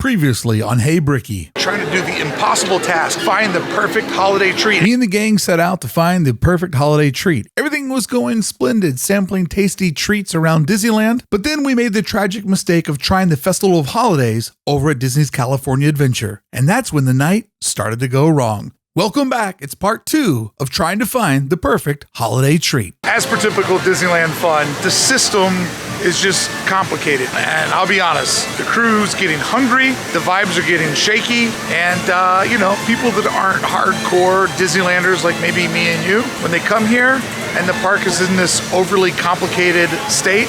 Previously on Hey Bricky. Trying to do the impossible task, find the perfect holiday treat. Me and the gang set out to find the perfect holiday treat. Everything was going splendid, sampling tasty treats around Disneyland, but then we made the tragic mistake of trying the Festival of Holidays over at Disney's California Adventure. And that's when the night started to go wrong. Welcome back. It's part 2 of trying to find the perfect holiday treat. As per typical Disneyland fun, the system is just complicated. And I'll be honest, the crew's getting hungry, the vibes are getting shaky, and people that aren't hardcore Disneylanders like maybe me and you, when they come here and the park is in this overly complicated state,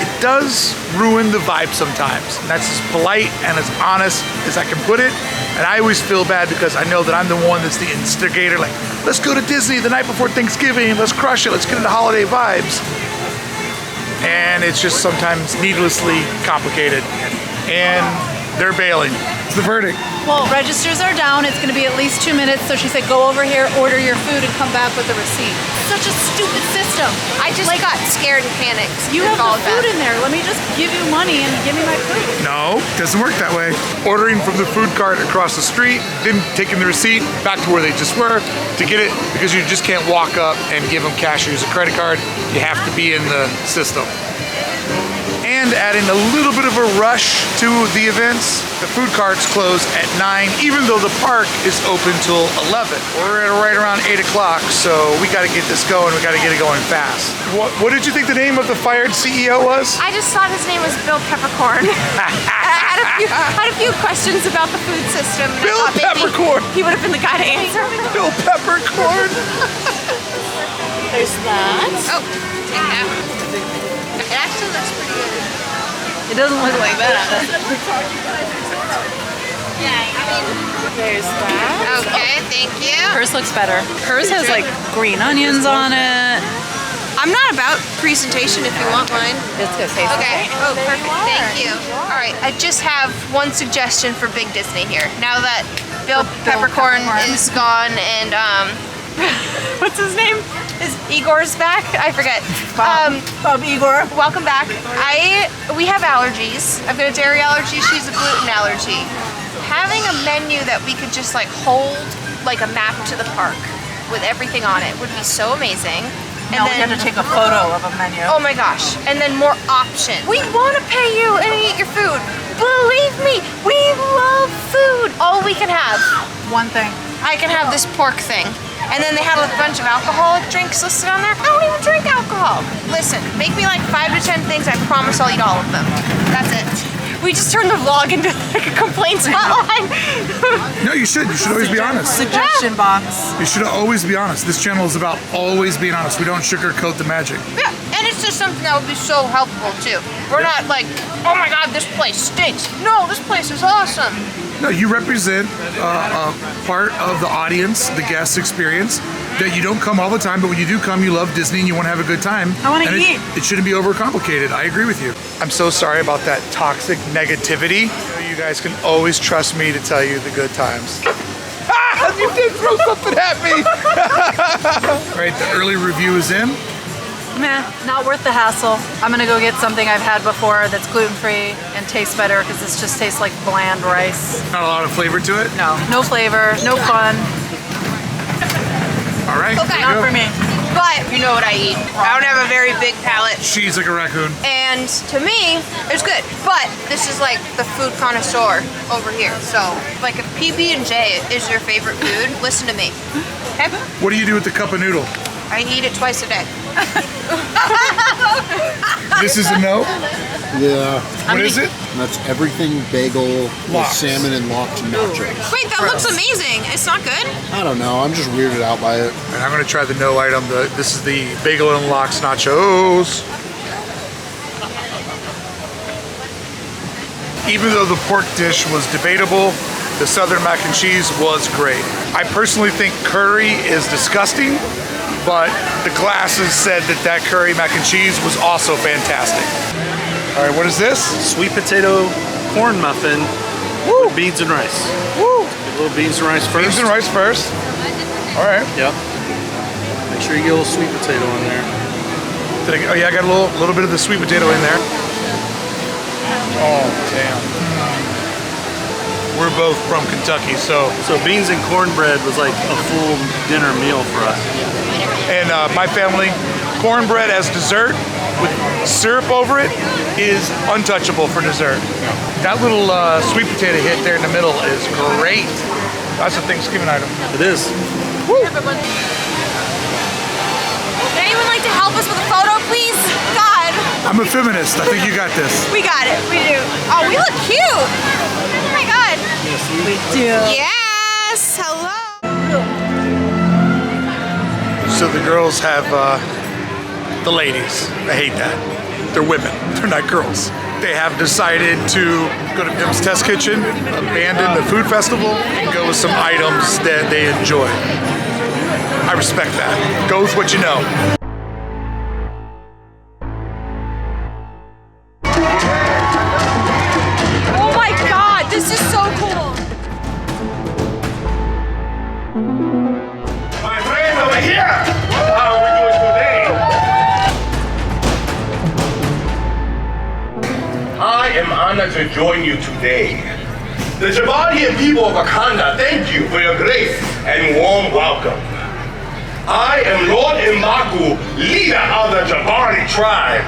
it does ruin the vibe sometimes. And that's as polite and as honest as I can put it. And I always feel bad because I know that I'm the one that's the instigator, like, let's go to Disney the night before Thanksgiving, let's crush it, let's get into holiday vibes. And it's just sometimes needlessly complicated. And they're bailing. It's the verdict. Well, registers are down. It's going to be at least 2 minutes. So she said, go over here, order your food, and come back with a receipt. Such a stupid system. I just got scared and panicked. You have the food in there. Let me just give you money and give me my food. No, doesn't work that way. Ordering from the food cart across the street, then taking the receipt back to where they just were to get it, because you just can't walk up and give them cash or use a credit card. You have to be in the system. And adding a little bit of a rush to the events, the food carts close at 9, even though the park is open till 11. We're at right around 8 o'clock, so we got to get this going. We got to get it going fast. What did you think the name of the fired CEO was? I just thought his name was Bill Peppercorn. I had a few questions about the food system. And Bill Peppercorn! He would have been the guy to answer. Bill Peppercorn! There's that. Oh, take that. It actually looks pretty good. It doesn't look like that. There's that. Okay, thank you. Hers looks better. Hers has like green onions on it. I'm not about presentation if you want mine. It's gonna taste Okay. Oh, perfect. Thank you. All right. I just have one suggestion for Big Disney here. Now that Bill Peppercorn is gone and What's his name? is Igor's back? I forget. Bob Igor. Welcome back. We have allergies. I've got a dairy allergy. She's a gluten allergy. Having a menu that we could just like hold like a map to the park with everything on it would be so amazing. And then we have to take a photo of a menu. Oh my gosh. And then more options. We want to pay you and eat your food. Believe me, we love food. All we can have. One thing. I can have this pork thing. And then they had a bunch of alcoholic drinks listed on there. I don't even drink alcohol. Listen, make me like 5 to 10 things. I promise I'll eat all of them. That's it. We just turned the vlog into like a complaints hotline. No, you should. You should always be honest. Suggestion box. You should always be honest. This channel is about always being honest. We don't sugarcoat the magic. Yeah, and it's just something that would be so helpful too. We're not like, oh my God, this place stinks. No, this place is awesome. No, you represent a part of the audience, the guest experience, that you don't come all the time, but when you do come, you love Disney and you want to have a good time. I want to eat. It shouldn't be overcomplicated. I agree with you. I'm so sorry about that toxic negativity. You guys can always trust me to tell you the good times. Ah, you did throw something at me. All right, the early review is in. Meh, not worth the hassle. I'm gonna go get something I've had before that's gluten-free and tastes better because this just tastes like bland rice. Not a lot of flavor to it? No flavor, no fun. All right. Okay. Not for me. But you know what I eat. I don't have a very big palate. She's like a raccoon. And to me, it's good. But this is like the food connoisseur over here. So, like if PB&J is your favorite food, listen to me. Okay? What do you do with the cup of noodle? I eat it twice a day. This is a no? Yeah. What is it? And that's everything bagel with Lox. salmon and lox nachos. Wait, that looks amazing. It's not good? I don't know. I'm just weirded out by it. And I'm gonna try the no item. This is the bagel and lox nachos. Even though the pork dish was debatable, the southern mac and cheese was great. I personally think curry is disgusting, but the glasses said that curry mac and cheese was also fantastic. All right, what is this? Sweet potato corn muffin with beans and rice. Woo! Get a little beans and rice first. Beans and rice first. All right. Yep. Make sure you get a little sweet potato in there. Oh yeah, I got a little bit of the sweet potato in there. Oh, damn. we're both from Kentucky, so beans and cornbread was like a full dinner meal for us. and my family, cornbread as dessert with syrup over it is untouchable for dessert. That little sweet potato hit there in the middle is great. That's a Thanksgiving item. It is. Would anyone like to help us with a photo, please? God. I'm a feminist. I think you got this. We got it. We do. Oh, we look cute. Oh my God. Yes, we do. Yes. Hello. So the girls have the ladies. I hate that. They're women. They're not girls. They have decided to go to Pim's Test Kitchen, abandon the food festival, and go with some items that they enjoy. I respect that. Go with what you know. Oh my God. This is so cool. My friend over here! How are we doing today? I am honored to join you today. The Jabari and people of Wakanda thank you for your grace and warm welcome. I am Lord Mbaku, leader of the Jabari tribe.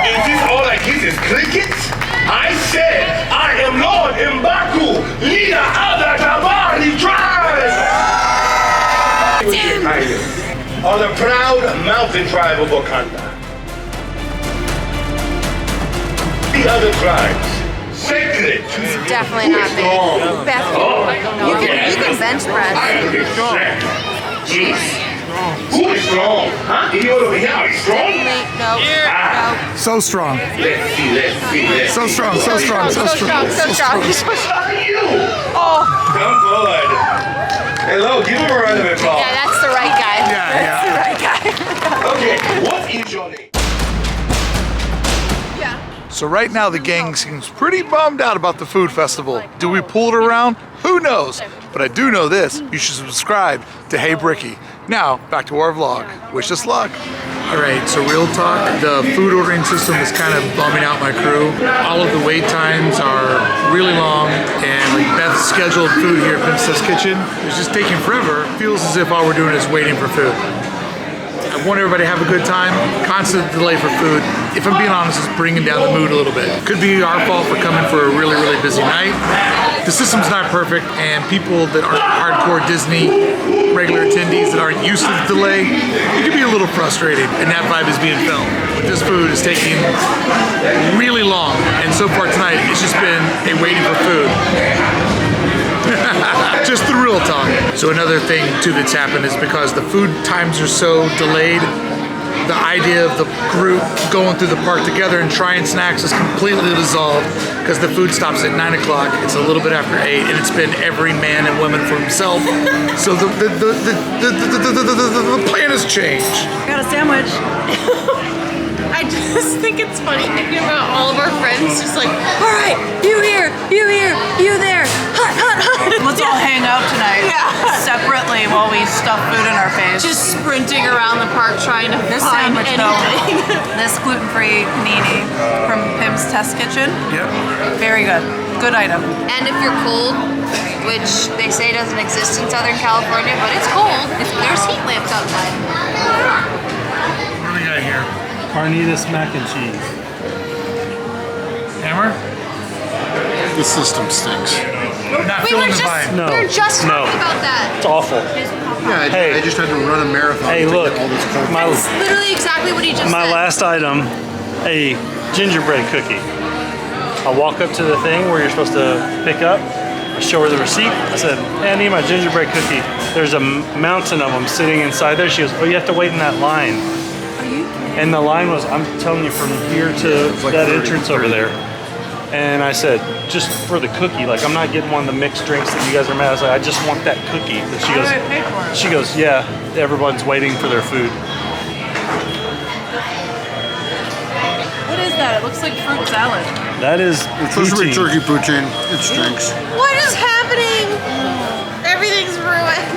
Is this all I get is crickets? I said I am Lord Mbaku, leader of the Jabari tribe! Of the proud mountain tribe of Wakanda. The other tribes, sacred. Definitely not big. You can bench press. I am big strength. Jeez. Who is strong? Huh? You over here are strong? No. So strong. Let's see. So strong. So strong. You! Oh. Come forward. Hello, give him a round of applause. Yeah, that's the right guy. Yeah. The right guy. Okay, what is your name? So right now the gang seems pretty bummed out about the food festival. Do we pull it around? Who knows? But I do know this. You should subscribe to Hey Bricky. Now, back to our vlog. Wish us luck. All right, so real talk, the food ordering system is kind of bumming out my crew. All of the wait times are really long, and like Beth's scheduled food here at Pim's Test Kitchen is just taking forever. Feels as if all we're doing is waiting for food. I want everybody to have a good time. Constant delay for food, if I'm being honest, is bringing down the mood a little bit. Could be our fault for coming for a really, really busy night. The system's not perfect, and people that aren't hardcore Disney regular attendees that aren't used to the delay, it can be a little frustrating, and that vibe is being felt. But this food is taking really long, and so far tonight, it's just been a waiting for food. Just the real talk. So another thing too that's happened is because the food times are so delayed, the idea of the group going through the park together and trying snacks is completely dissolved because the food stops at 9 o'clock. It's a little bit after 8, and it's been every man and woman for himself. So the plan has changed. Got a sandwich. I just think it's funny thinking about all of our friends just like, all right, you here, you there, hot. Let's all hang out tonight. Separately while we stuff food in our face. Just sprinting around the park trying to This find sandwich anything. though, this gluten-free panini from Pim's Test Kitchen. Yep. Very good. Good item. And if you're cold, which they say doesn't exist in Southern California, but it's cold, there's heat lamps outside. What do we got here? Carnitas mac and cheese. Hammer? The system stinks. Not We feeling were the just, vibe. No, we were just no. talking about that. It's awful. Yeah, Hey. I just had to run a marathon Hey, to look, get all this cold. That's literally exactly what he just My said. last item, a gingerbread cookie. I walk up to the thing where you're supposed to pick up. I show her the receipt. I said, hey, I need my gingerbread cookie. There's a mountain of them sitting inside there. She goes, oh, you have to wait in that line. And the line was, I'm telling you, from here to like that 30, entrance over there. And I said, just for the cookie, like I'm not getting one of the mixed drinks that you guys are mad. I was like, I just want that cookie. And she How goes, do I pay for it? she goes, yeah, everyone's waiting for their food. What is that? It looks like fruit salad. That is It's supposed to be poutine. turkey poutine. It stinks. What is happening? Everything's ruined.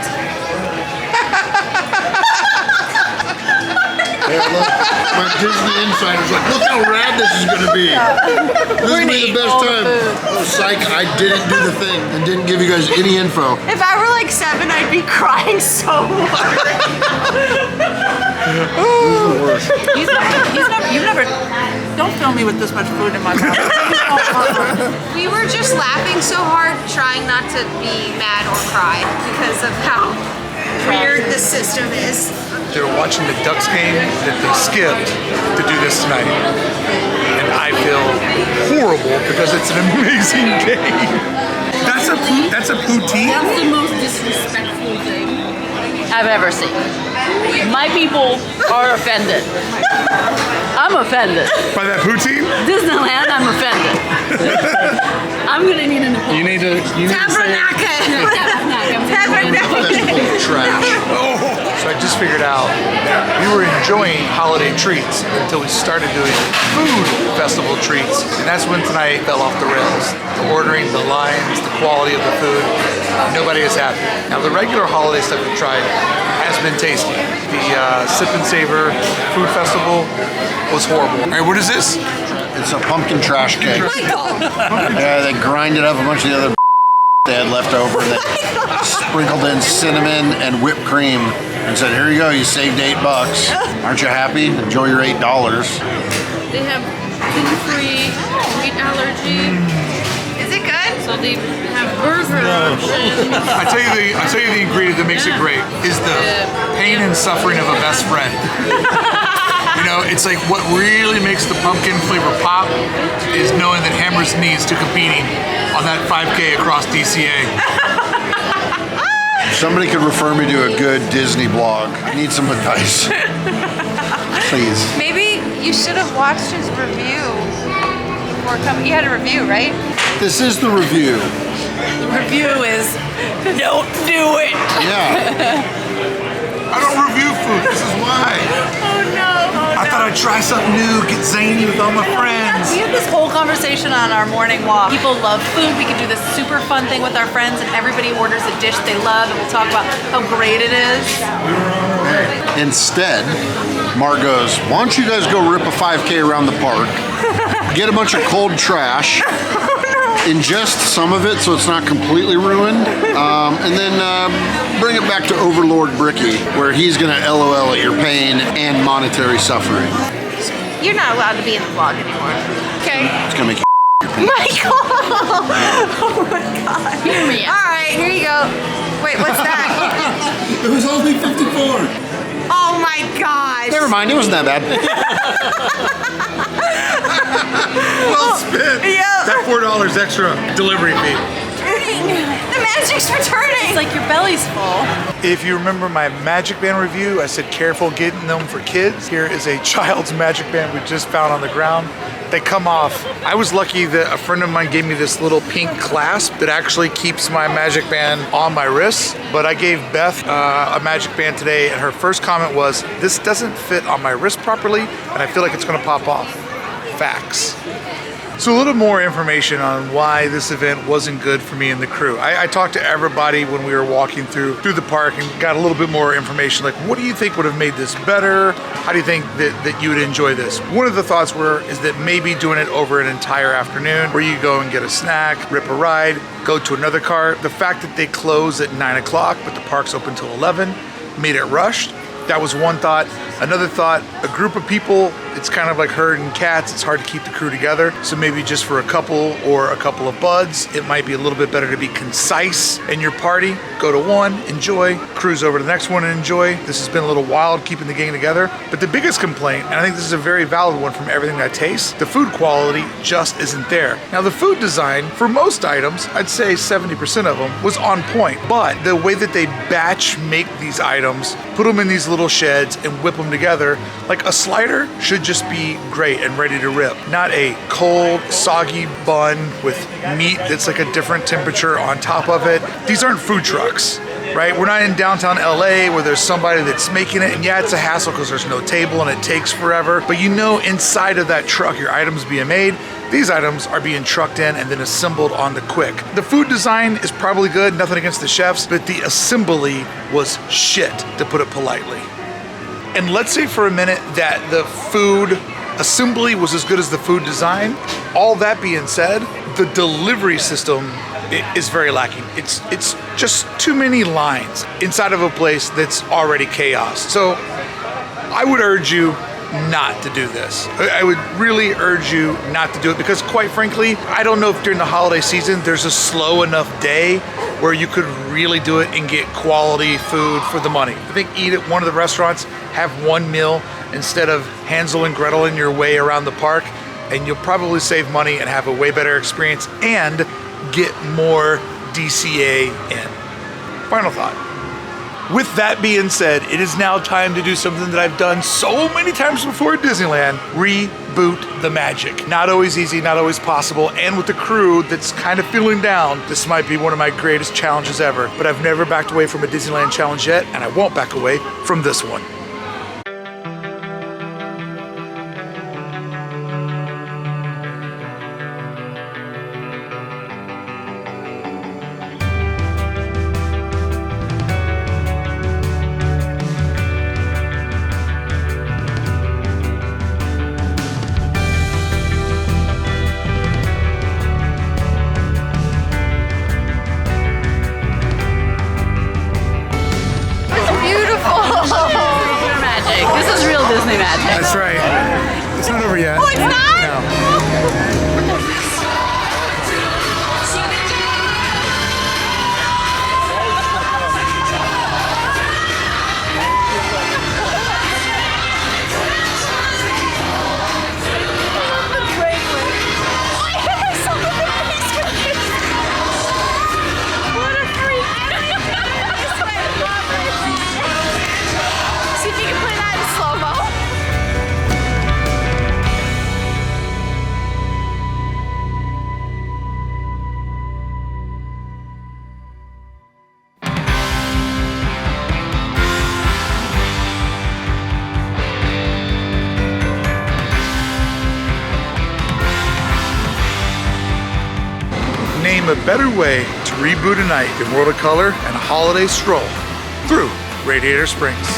My Disney insider's like, look how rad this is going to be. This will be the best time. Oh, psych, I didn't do the thing and didn't give you guys any info. If I were like 7, I'd be crying so hard. You've never, don't film me with this much food in my mouth. We were just laughing so hard, trying not to be mad or cry because of how weird the system is. They were watching the Ducks game that they skipped to do this tonight. And I feel horrible because it's an amazing game. That's a poutine? That's the most disrespectful thing I've ever seen. My people are offended. I'm offended. By that poutine? Disneyland, I'm offended. I'm gonna need an apology. You need to say Trash. So I just figured out we were enjoying holiday treats until we started doing food festival treats. And that's when tonight fell off the rails. The ordering, the lines, the quality of the food. Nobody is happy. Now the regular holiday stuff we tried has been tasty. The Sip and Savor Food Festival was horrible. All right, what is this? It's a pumpkin trash cake. Yeah, they grinded up a bunch of the other they had left over. They sprinkled in cinnamon and whipped cream and said, here you go, you saved $8. Aren't you happy? Enjoy your $8. They have gluten-free, wheat allergy. Is it good? So they have burger options. I tell you the ingredient that makes it great is the pain and suffering of a best friend. You know, it's like what really makes the pumpkin flavor pop is knowing that Hammer's knees to competing on that 5K across DCA. Somebody could refer me to a good Disney blog. I need some advice. Please. Maybe you should have watched his review before coming. You had a review, right? This is the review. The review is, don't do it. Yeah. I don't review food, this is why. Oh no. I thought I'd try something new, get zany with all my friends. We had this whole conversation on our morning walk. People love food. We could do this super fun thing with our friends and everybody orders a dish they love and we'll talk about how great it is. Instead, Mark goes, why don't you guys go rip a 5K around the park, get a bunch of cold trash, ingest some of it so it's not completely ruined, and then bring it back to Overlord Bricky, where he's gonna LOL at your pain and monetary suffering. You're not allowed to be in the vlog anymore. Okay. It's gonna make you Michael! Oh my god. Hear me out. Alright, here you go. Wait, what's that? It was only 54. Oh my gosh. Never mind, it wasn't that bad. Well spent. Yeah. That $4 extra delivery fee. The magic's returning. It's like your belly's full. If you remember my Magic Band review, I said careful getting them for kids. Here is a child's Magic Band we just found on the ground. They come off. I was lucky that a friend of mine gave me this little pink clasp that actually keeps my Magic Band on my wrist. But I gave Beth a Magic Band today, and her first comment was, this doesn't fit on my wrist properly, and I feel like it's gonna pop off. Facts. So a little more information on why this event wasn't good for me and the crew. I talked to everybody when we were walking through the park and got a little bit more information, like what do you think would have made this better? How do you think that you would enjoy this? One of the thoughts is that maybe doing it over an entire afternoon where you go and get a snack, rip a ride, go to another car. The fact that they close at 9 o'clock, but the park's open till 11, made it rushed. That was one thought. Another thought, a group of people, it's kind of like herding cats. It's hard to keep the crew together. So maybe just for a couple or a couple of buds, it might be a little bit better to be concise in your party. Go to one, enjoy, cruise over to the next one and enjoy. This has been a little wild keeping the gang together. But the biggest complaint, and I think this is a very valid one from everything I taste, the food quality just isn't there. Now the food design, for most items, I'd say 70% of them was on point. But the way that they batch make these items, put them in these little sheds and whip them together, like a slider should just be great and ready to rip. Not a cold, soggy bun with meat that's like a different temperature on top of it. These aren't food trucks, right? We're not in downtown LA where there's somebody that's making it, and yeah, it's a hassle because there's no table and it takes forever, but you know inside of that truck your items being made. These items are being trucked in and then assembled on the quick. The food design is probably good, nothing against the chefs, but the assembly was shit, to put it politely. And let's say for a minute that the food assembly was as good as the food design. All that being said, the delivery system is very lacking. It's just too many lines inside of a place that's already chaos. So I would urge you not to do this. I would really urge you not to do it because, quite frankly, I don't know if during the holiday season there's a slow enough day where you could really do it and get quality food for the money. I think eat at one of the restaurants, have one meal instead of Hansel and Gretel your way around the park, and you'll probably save money and have a way better experience and get more DCA in. Final thought. With that being said, it is now time to do something that I've done so many times before at Disneyland, reboot the magic. Not always easy, not always possible, and with the crew that's kind of feeling down, this might be one of my greatest challenges ever. But I've never backed away from a Disneyland challenge yet, and I won't back away from this one. Disney magic. That's right. It's not over yet. Oh, it's not? No. Name a better way to reboot a night in World of Color and a holiday stroll through Radiator Springs.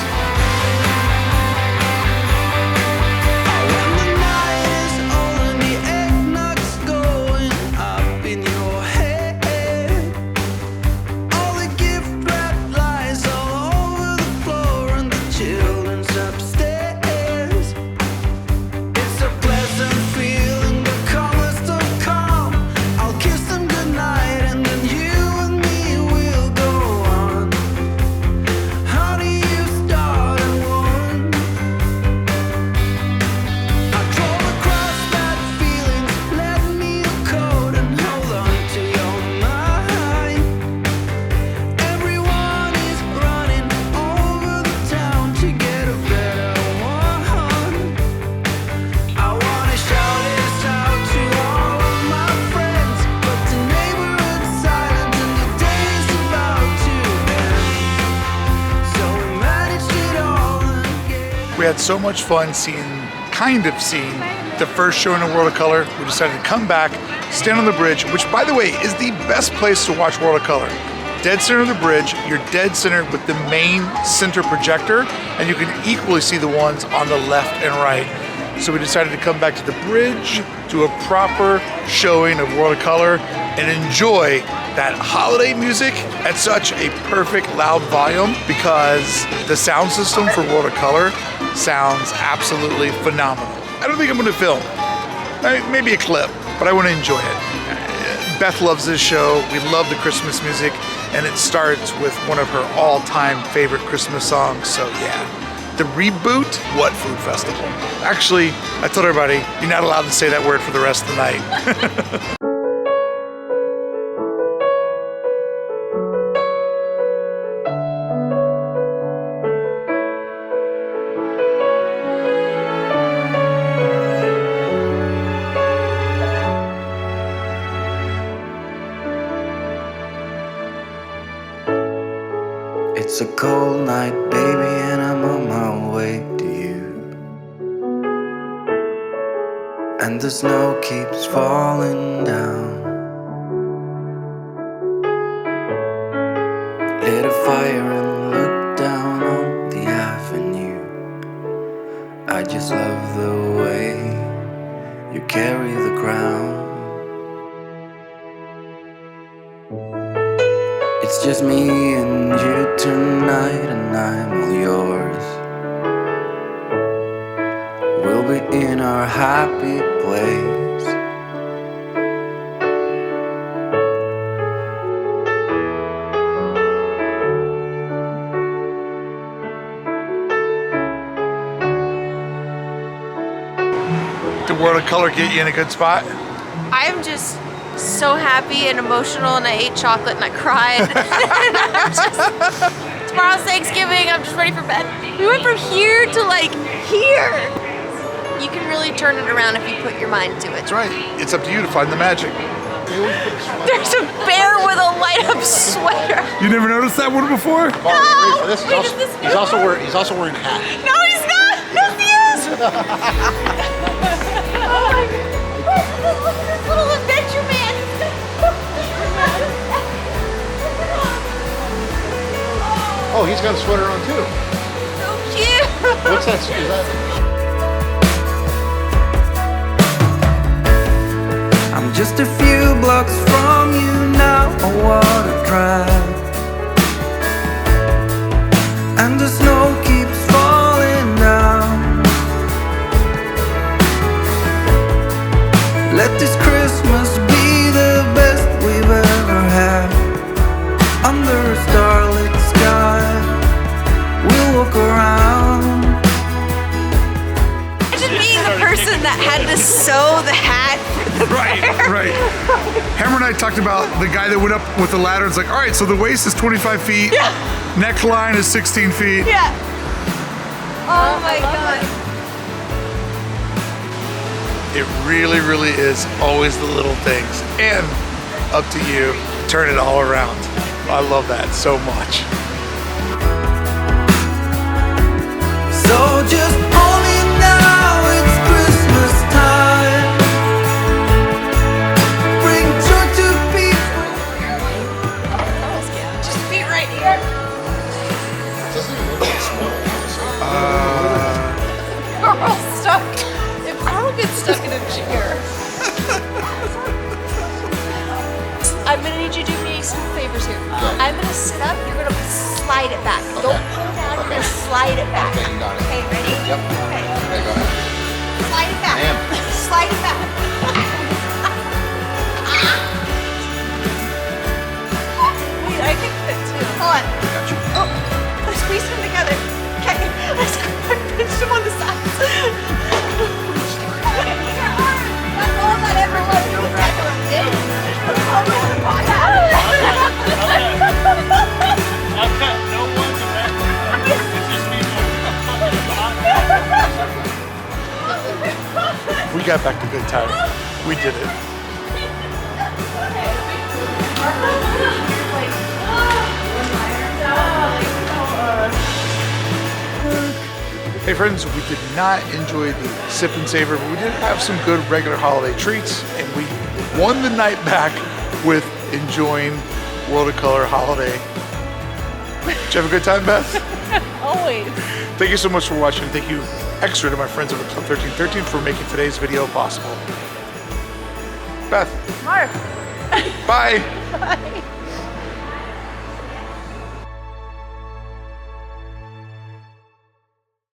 We had so much fun seeing the first show in the World of Color. We decided to come back, stand on the bridge, which, by the way, is the best place to watch World of Color. Dead center of the bridge, you're dead center with the main center projector, and you can equally see the ones on the left and right. So we decided to come back to the bridge, do a proper showing of World of Color, and enjoy that holiday music at such a perfect loud volume because the sound system for World of Color sounds absolutely phenomenal. I don't think I'm going to film. Maybe a clip, but I want to enjoy it. Beth loves this show. We love the Christmas music, and it starts with one of her all-time favorite Christmas songs. So yeah, the reboot, what food festival? Actually, I told everybody, you're not allowed to say that word for the rest of the night. It's a cold night, baby, and I'm on my way to you. And the snow keeps falling down. Lit a fire and looked down on the avenue. just love the way you carry the crown. It's just me and you tonight, and I'm all yours. We'll be in our happy place. Did World of Color get you in a good spot? I am just so happy and emotional, and I ate chocolate and I cried. Tomorrow's Thanksgiving, I'm just ready for bed. We went from here to like here. You can really turn it around if you put your mind to it. That's right. It's up to you to find the magic. There's a bear with a light up sweater. You never noticed that one before? No! He's also wearing a hat. No, he's not! No, he is! Oh my God. Look at this little adventure man. Oh, he's got a sweater on too. So cute. What's that? Is that? I'm just a few blocks from you now, I wanna drive. And the snow keeps falling down. Let this Christmas be the best we've ever had. Under a starlit sky, we'll walk around. Imagine being the person that had to sew the hat. Right. Hammer and I talked about the guy that went up with the ladder. It's like, all right, so the waist is 25 feet. Yeah. Neckline is 16 feet. Yeah. Oh my God. It really, really is always the little things. And up to you, turn it all around. I love that so much. So just hold me now, it's Christmas time. Bring joy to people. Just be right here. Carl's stuck. If Carl gets stuck in a chair. I'm gonna need you to do me some favors here. I'm gonna sit up, you're gonna slide it back. Don't pull down, you're gonna slide it back. Okay, you got it. Okay, ready? Yep. Okay. Okay, go ahead. Slide it back. Slide it back. Wait, I can fit too. Hold on. Got you. Oh, let's squeeze them together. Okay, I pinched them on the sides. That's all that ever was. You never did. I've got no one to back me up. It's just me going. We got back to good time. We did it. Hey friends, we did not enjoy the sip and savor, but we did have some good regular holiday treats, and we won the night back with enjoying World of Color holiday. Did you have a good time, Beth? Always. Thank you so much for watching. Thank you extra to my friends over Club 1313 for making today's video possible. Beth. Mark. Bye. Bye.